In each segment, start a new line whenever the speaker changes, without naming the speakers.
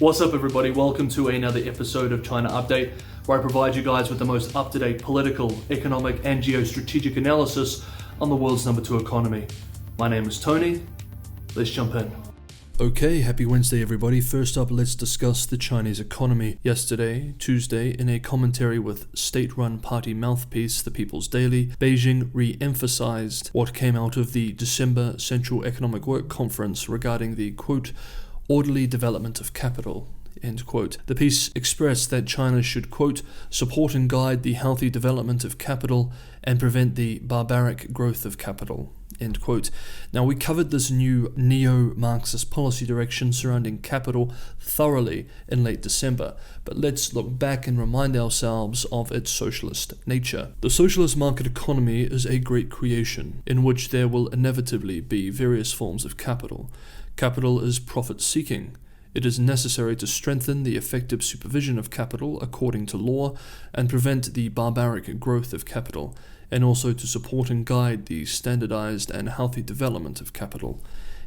What's up, everybody? Welcome to another episode of China Update, where I provide you guys with the most up-to-date political, economic, and geostrategic analysis on the world's number 2 economy. My name is Tony. Let's jump in. Okay, happy Wednesday, everybody. First up, let's discuss the Chinese economy. Yesterday, Tuesday, in a commentary with state-run party mouthpiece, The People's Daily, Beijing re-emphasized what came out of the December Central Economic Work Conference regarding the, quote, orderly development of capital, end quote. The piece expressed that China should, quote, support and guide the healthy development of capital and prevent the barbaric growth of capital, end quote. Now, we covered this new neo-Marxist policy direction surrounding capital thoroughly in late December, but let's look back and remind ourselves of its socialist nature. The socialist market economy is a great creation in which there will inevitably be various forms of capital. Capital is profit-seeking. It is necessary to strengthen the effective supervision of capital according to law and prevent the barbaric growth of capital, and also to support and guide the standardized and healthy development of capital,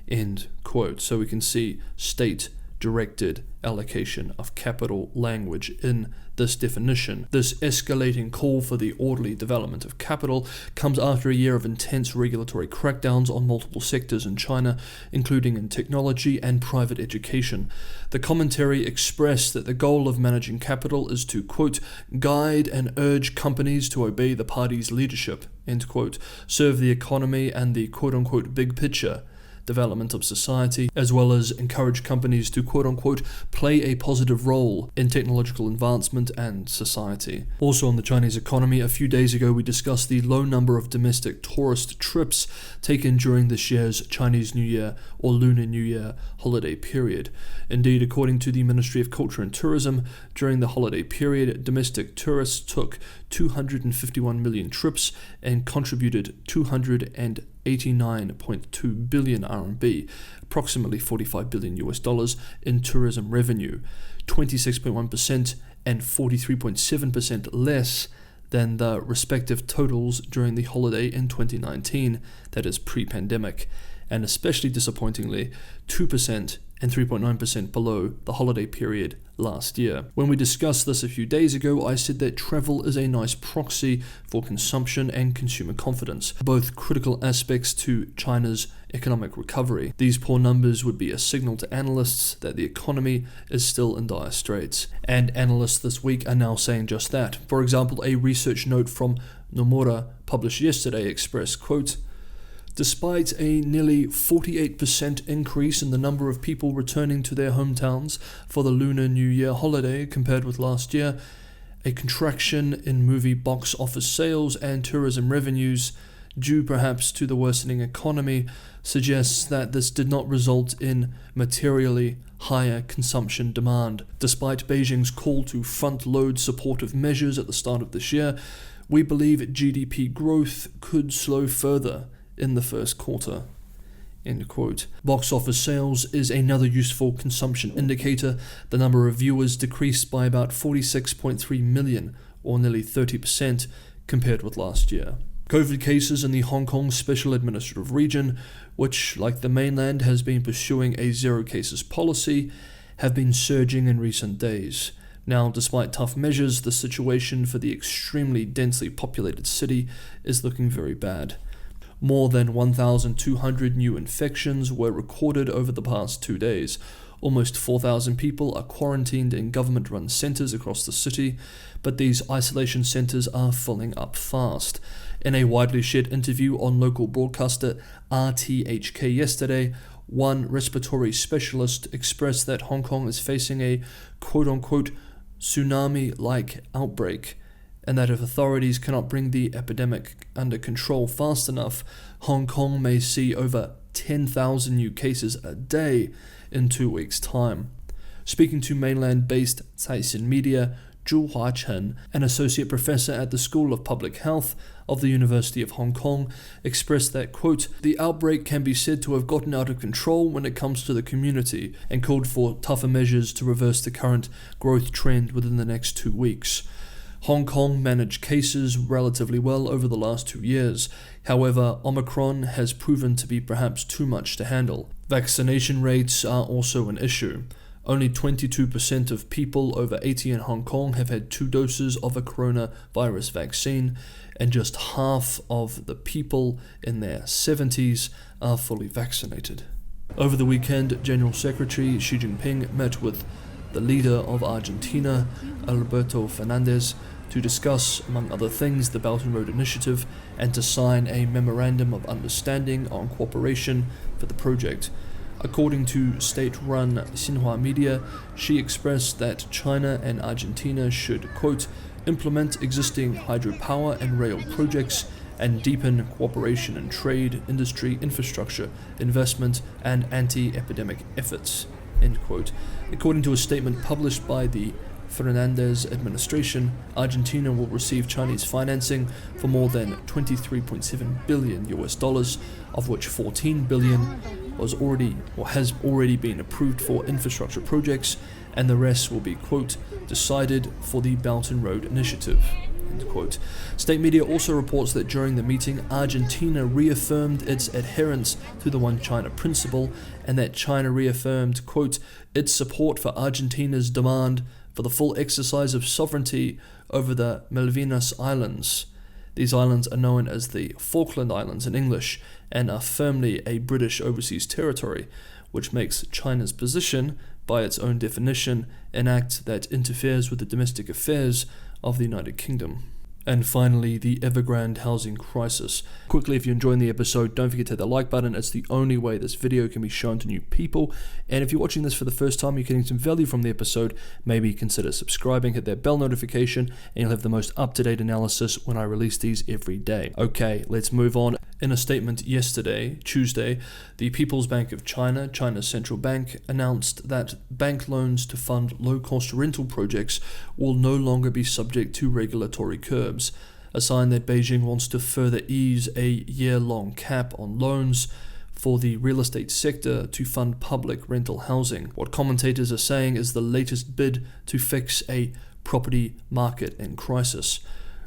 end quote. So we can see state-directed allocation of capital language in this definition. This escalating call for the orderly development of capital comes after a year of intense regulatory crackdowns on multiple sectors in China, including in technology and private education. The commentary expressed that the goal of managing capital is to, quote, guide and urge companies to obey the party's leadership, end quote, serve the economy and the, quote-unquote, big picture development of society, as well as encourage companies to, quote-unquote, play a positive role in technological advancement and society. Also on the Chinese economy, a few days ago we discussed the low number of domestic tourist trips taken during this year's Chinese New Year or Lunar New Year holiday period. Indeed, according to the Ministry of Culture and Tourism, during the holiday period, domestic tourists took 251 million trips and contributed 289.2 billion RMB, approximately $45 billion in tourism revenue, 26.1% and 43.7% less than the respective totals during the holiday in 2019, that is pre-pandemic, and especially disappointingly, 2% and 3.9% below the holiday period last year. When we discussed this a few days ago, I said that travel is a nice proxy for consumption and consumer confidence, both critical aspects to China's economic recovery. These poor numbers would be a signal to analysts that the economy is still in dire straits. And analysts this week are now saying just that. For example, a research note from Nomura published yesterday expressed, quote, despite a nearly 48% increase in the number of people returning to their hometowns for the Lunar New Year holiday compared with last year, a contraction in movie box office sales and tourism revenues, due perhaps to the worsening economy, suggests that this did not result in materially higher consumption demand. Despite Beijing's call to front-load supportive measures at the start of this year, we believe GDP growth could slow further in the first quarter, end quote. Box office sales is another useful consumption indicator. The number of viewers decreased by about 46.3 million, or nearly 30%, compared with last year. COVID cases in the Hong Kong Special Administrative Region, which, like the mainland, has been pursuing a zero cases policy, have been surging in recent days. Now, despite tough measures, the situation for the extremely densely populated city is looking very bad. More than 1,200 new infections were recorded over the past 2 days. Almost 4,000 people are quarantined in government-run centers across the city, but these isolation centers are filling up fast. In a widely shared interview on local broadcaster RTHK yesterday, one respiratory specialist expressed that Hong Kong is facing a quote-unquote tsunami-like outbreak, and that if authorities cannot bring the epidemic under control fast enough, Hong Kong may see over 10,000 new cases a day in 2 weeks' time. Speaking to mainland-based Caixin Media, Zhu Huachen, an associate professor at the School of Public Health of the University of Hong Kong, expressed that, quote, the outbreak can be said to have gotten out of control when it comes to the community, and called for tougher measures to reverse the current growth trend within the next 2 weeks. Hong Kong managed cases relatively well over the last 2 years. However, Omicron has proven to be perhaps too much to handle. Vaccination rates are also an issue. Only 22% of people over 80 in Hong Kong have had 2 doses of a coronavirus vaccine, and just half of the people in their 70s are fully vaccinated. Over the weekend, General Secretary Xi Jinping met with the leader of Argentina, Alberto Fernandez, to discuss, among other things, the Belt and Road Initiative and to sign a memorandum of understanding on cooperation for the project. According to state-run Xinhua media, Xi expressed that China and Argentina should, quote, implement existing hydropower and rail projects and deepen cooperation in trade, industry, infrastructure, investment, and anti-epidemic efforts, end quote. According to a statement published by the Fernandez administration, Argentina will receive Chinese financing for more than $23.7 billion, of which $14 billion has already been approved for infrastructure projects, and the rest will be, quote, decided for the Belt and Road Initiative, end quote. State media also reports that during the meeting, Argentina reaffirmed its adherence to the One China principle, and that China reaffirmed, quote, its support for Argentina's demand for the full exercise of sovereignty over the Malvinas Islands. These islands are known as the Falkland Islands in English and are firmly a British overseas territory, which makes China's position, by its own definition, an act that interferes with the domestic affairs of the United Kingdom. And finally, the Evergrande housing crisis. Quickly, if you're enjoying the episode, don't forget to hit the like button. It's the only way this video can be shown to new people. And if you're watching this for the first time, you're getting some value from the episode, maybe consider subscribing, hit that bell notification, and you'll have the most up-to-date analysis when I release these every day. Okay, let's move on. In a statement yesterday, Tuesday, the People's Bank of China, China's central bank, announced that bank loans to fund low-cost rental projects will no longer be subject to regulatory curbs, a sign that Beijing wants to further ease a year-long cap on loans for the real estate sector to fund public rental housing. What commentators are saying is the latest bid to fix a property market in crisis.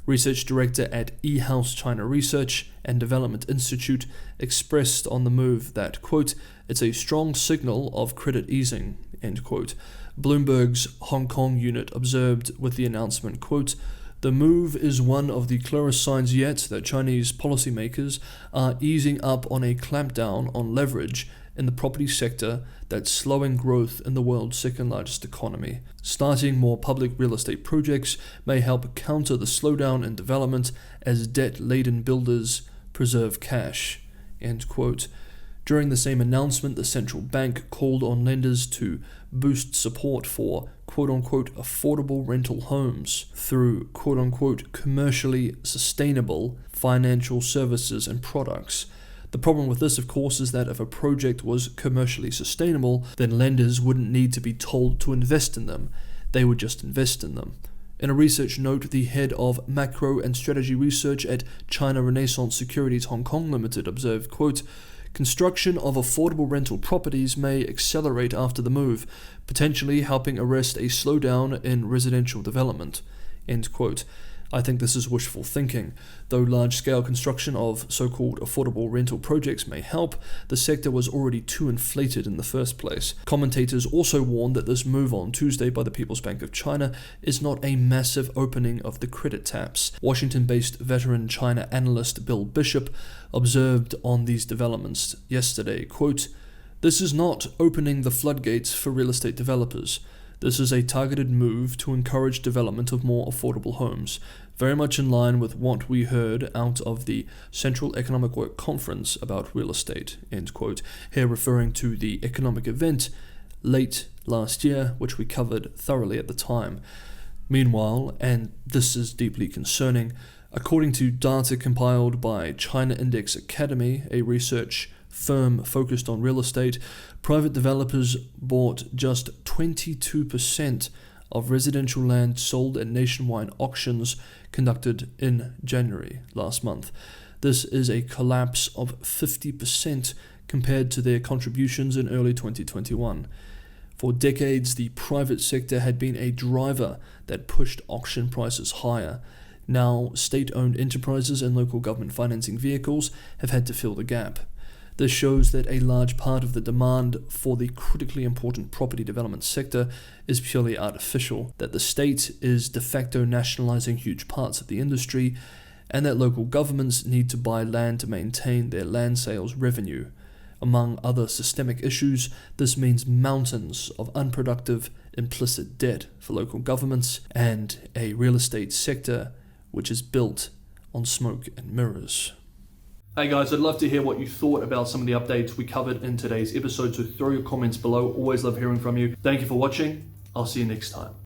Research director at eHouse China Research and Development Institute expressed on the move that, quote, it's a strong signal of credit easing, end quote. Bloomberg's Hong Kong unit observed with the announcement, quote, the move is one of the clearest signs yet that Chinese policymakers are easing up on a clampdown on leverage in the property sector that's slowing growth in the world's second largest economy. Starting more public real estate projects may help counter the slowdown in development as debt-laden builders preserve cash, end quote. During the same announcement, the central bank called on lenders to boost support for quote-unquote affordable rental homes through quote-unquote commercially sustainable financial services and products. The problem with this, of course, is that if a project was commercially sustainable, then lenders wouldn't need to be told to invest in them. They would just invest in them. In a research note, the head of macro and strategy research at China Renaissance Securities Hong Kong Limited observed, quote, construction of affordable rental properties may accelerate after the move, potentially helping arrest a slowdown in residential development, end quote. I think this is wishful thinking. Though large-scale construction of so-called affordable rental projects may help, the sector was already too inflated in the first place. Commentators also warned that this move on Tuesday by the People's Bank of China is not a massive opening of the credit taps. Washington-based veteran China analyst Bill Bishop observed on these developments yesterday, quote, this is not opening the floodgates for real estate developers. This is a targeted move to encourage development of more affordable homes, very much in line with what we heard out of the Central Economic Work Conference about real estate, end quote, here referring to the economic event late last year, which we covered thoroughly at the time. Meanwhile, and this is deeply concerning, according to data compiled by China Index Academy, a research firm focused on real estate, private developers bought just 22% of residential land sold at nationwide auctions conducted in January last month. This is a collapse of 50% compared to their contributions in early 2021. For decades, the private sector had been a driver that pushed auction prices higher. Now, state-owned enterprises and local government financing vehicles have had to fill the gap. This shows that a large part of the demand for the critically important property development sector is purely artificial, that the state is de facto nationalizing huge parts of the industry, and that local governments need to buy land to maintain their land sales revenue. Among other systemic issues, this means mountains of unproductive implicit debt for local governments and a real estate sector which is built on smoke and mirrors. Hey guys, I'd love to hear what you thought about some of the updates we covered in today's episode, so throw your comments below. Always love hearing from you. Thank you for watching. I'll see you next time.